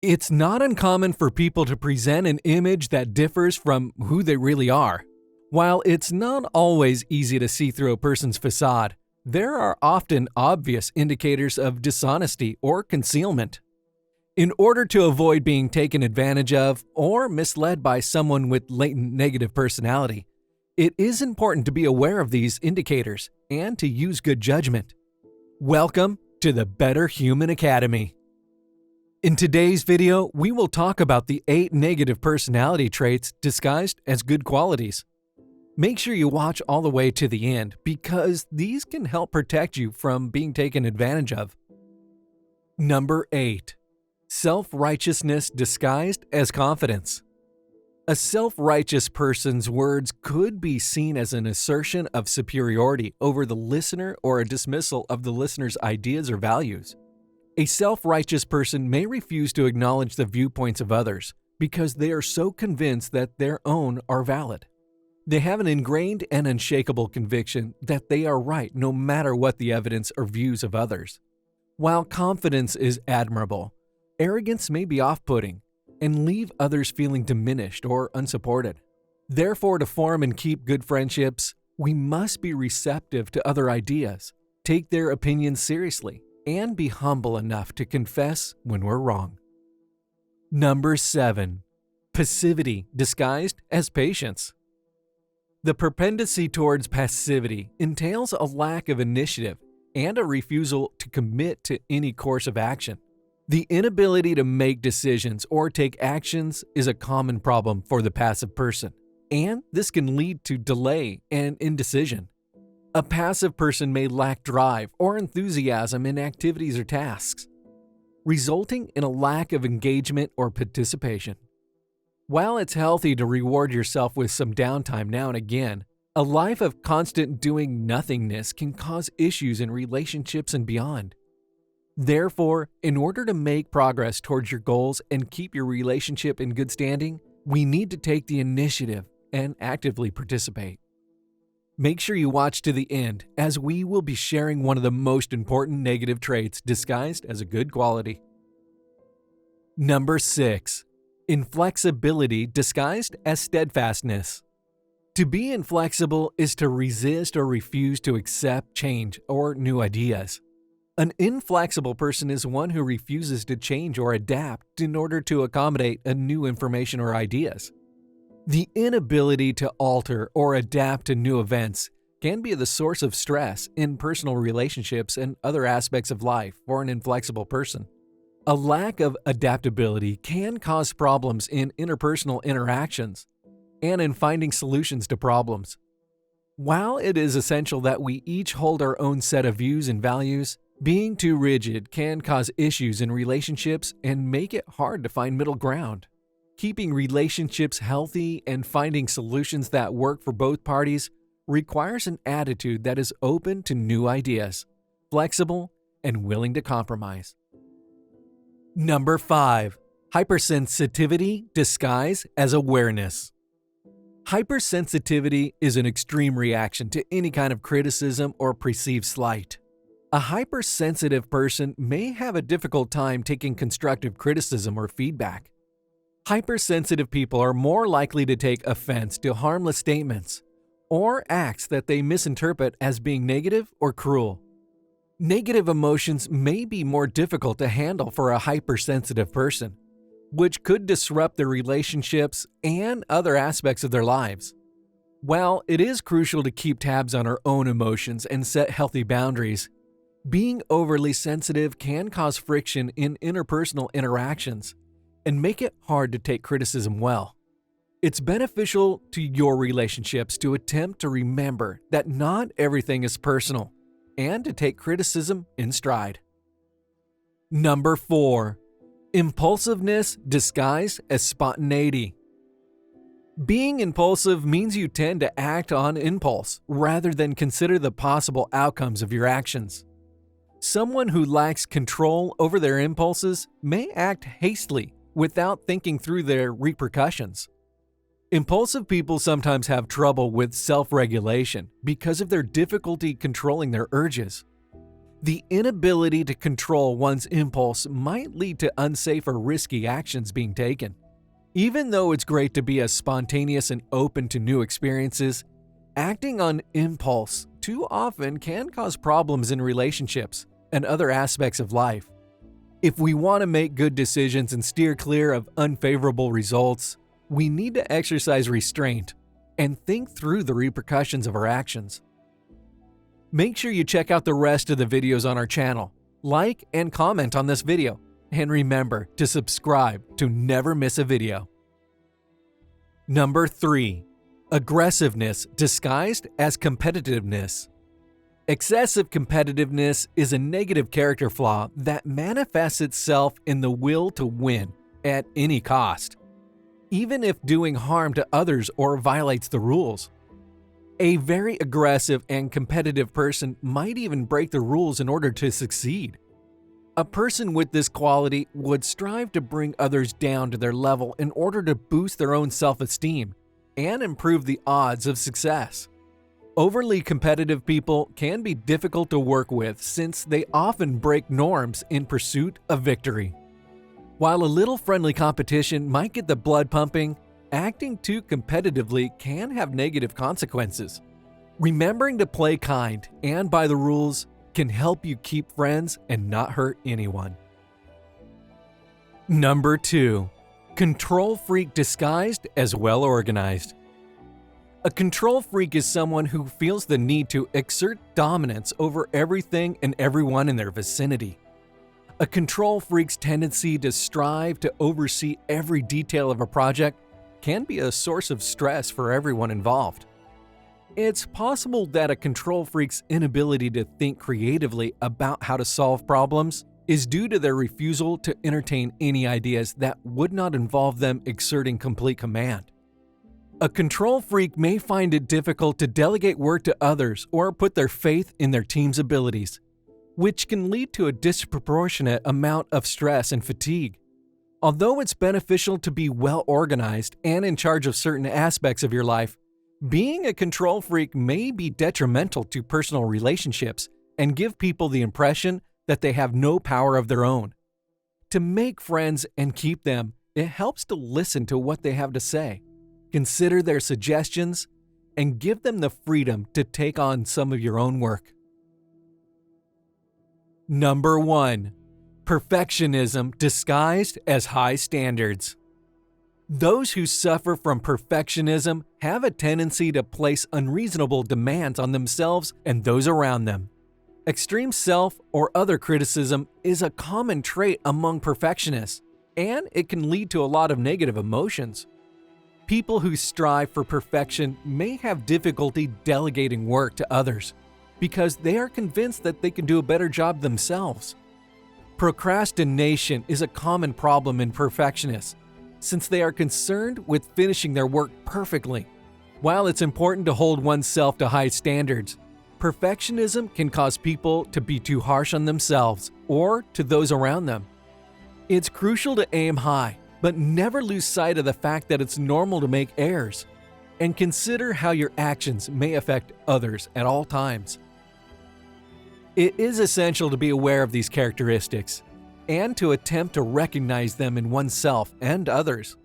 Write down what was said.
It's not uncommon for people to present an image that differs from who they really are. While it's not always easy to see through a person's facade, there are often obvious indicators of dishonesty or concealment. In order to avoid being taken advantage of or misled by someone with latent negative personality, it is important to be aware of these indicators and to use good judgment. Welcome to the Better Human Academy. In today's video, we will talk about the 8 negative personality traits disguised as good qualities. Make sure you watch all the way to the end because these can help protect you from being taken advantage of. Number 8. Self-righteousness disguised as confidence. A self-righteous person's words could be seen as an assertion of superiority over the listener or a dismissal of the listener's ideas or values. A self-righteous person may refuse to acknowledge the viewpoints of others because they are so convinced that their own are valid. They have an ingrained and unshakable conviction that they are right no matter what the evidence or views of others. While confidence is admirable, arrogance may be off-putting and leave others feeling diminished or unsupported. Therefore, to form and keep good friendships, we must be receptive to other ideas, take their opinions seriously, and be humble enough to confess when we're wrong. Number 7. Passivity disguised as patience. The propensity towards passivity entails a lack of initiative and a refusal to commit to any course of action. The inability to make decisions or take actions is a common problem for the passive person, and this can lead to delay and indecision. A passive person may lack drive or enthusiasm in activities or tasks, resulting in a lack of engagement or participation. While it's healthy to reward yourself with some downtime now and again, a life of constant doing nothingness can cause issues in relationships and beyond. Therefore, in order to make progress towards your goals and keep your relationship in good standing, we need to take the initiative and actively participate. Make sure you watch to the end as we will be sharing one of the most important negative traits disguised as a good quality. Number 6. Inflexibility disguised as steadfastness. To be inflexible is to resist or refuse to accept change or new ideas. An inflexible person is one who refuses to change or adapt in order to accommodate a new information or ideas. The inability to alter or adapt to new events can be the source of stress in personal relationships and other aspects of life for an inflexible person. A lack of adaptability can cause problems in interpersonal interactions and in finding solutions to problems. While it is essential that we each hold our own set of views and values, being too rigid can cause issues in relationships and make it hard to find middle ground. Keeping relationships healthy and finding solutions that work for both parties requires an attitude that is open to new ideas, flexible, and willing to compromise. Number 5. Hypersensitivity disguised as awareness. Hypersensitivity is an extreme reaction to any kind of criticism or perceived slight. A hypersensitive person may have a difficult time taking constructive criticism or feedback. Hypersensitive people are more likely to take offense to harmless statements or acts that they misinterpret as being negative or cruel. Negative emotions may be more difficult to handle for a hypersensitive person, which could disrupt their relationships and other aspects of their lives. While it is crucial to keep tabs on our own emotions and set healthy boundaries, being overly sensitive can cause friction in interpersonal interactions and make it hard to take criticism well. It's beneficial to your relationships to attempt to remember that not everything is personal and to take criticism in stride. Number 4. Impulsiveness disguised as spontaneity. Being impulsive means you tend to act on impulse rather than consider the possible outcomes of your actions. Someone who lacks control over their impulses may act hastily without thinking through their repercussions. Impulsive people sometimes have trouble with self-regulation because of their difficulty controlling their urges. The inability to control one's impulse might lead to unsafe or risky actions being taken. Even though it's great to be as spontaneous and open to new experiences, acting on impulse too often can cause problems in relationships and other aspects of life. If we want to make good decisions and steer clear of unfavorable results, we need to exercise restraint and think through the repercussions of our actions. Make sure you check out the rest of the videos on our channel, like and comment on this video, and remember to subscribe to never miss a video. Number 3. Aggressiveness disguised as competitiveness. Excessive competitiveness is a negative character flaw that manifests itself in the will to win at any cost, even if doing harm to others or violates the rules. A very aggressive and competitive person might even break the rules in order to succeed. A person with this quality would strive to bring others down to their level in order to boost their own self-esteem and improve the odds of success. Overly competitive people can be difficult to work with since they often break norms in pursuit of victory. While a little friendly competition might get the blood pumping, acting too competitively can have negative consequences. Remembering to play kind and by the rules can help you keep friends and not hurt anyone. Number 2. Control freak disguised as well-organized. A control freak is someone who feels the need to exert dominance over everything and everyone in their vicinity. A control freak's tendency to strive to oversee every detail of a project can be a source of stress for everyone involved. It's possible that a control freak's inability to think creatively about how to solve problems is due to their refusal to entertain any ideas that would not involve them exerting complete command. A control freak may find it difficult to delegate work to others or put their faith in their team's abilities, which can lead to a disproportionate amount of stress and fatigue. Although it's beneficial to be well organized and in charge of certain aspects of your life, being a control freak may be detrimental to personal relationships and give people the impression that they have no power of their own. To make friends and keep them, it helps to listen to what they have to say, consider their suggestions, and give them the freedom to take on some of your own work. Number 1. Perfectionism disguised as high standards. Those who suffer from perfectionism have a tendency to place unreasonable demands on themselves and those around them. Extreme self or other criticism is a common trait among perfectionists, and it can lead to a lot of negative emotions. People who strive for perfection may have difficulty delegating work to others because they are convinced that they can do a better job themselves. Procrastination is a common problem in perfectionists since they are concerned with finishing their work perfectly. While it's important to hold oneself to high standards, perfectionism can cause people to be too harsh on themselves or to those around them. It's crucial to aim high, but never lose sight of the fact that it's normal to make errors, and consider how your actions may affect others at all times. It is essential to be aware of these characteristics and to attempt to recognize them in oneself and others.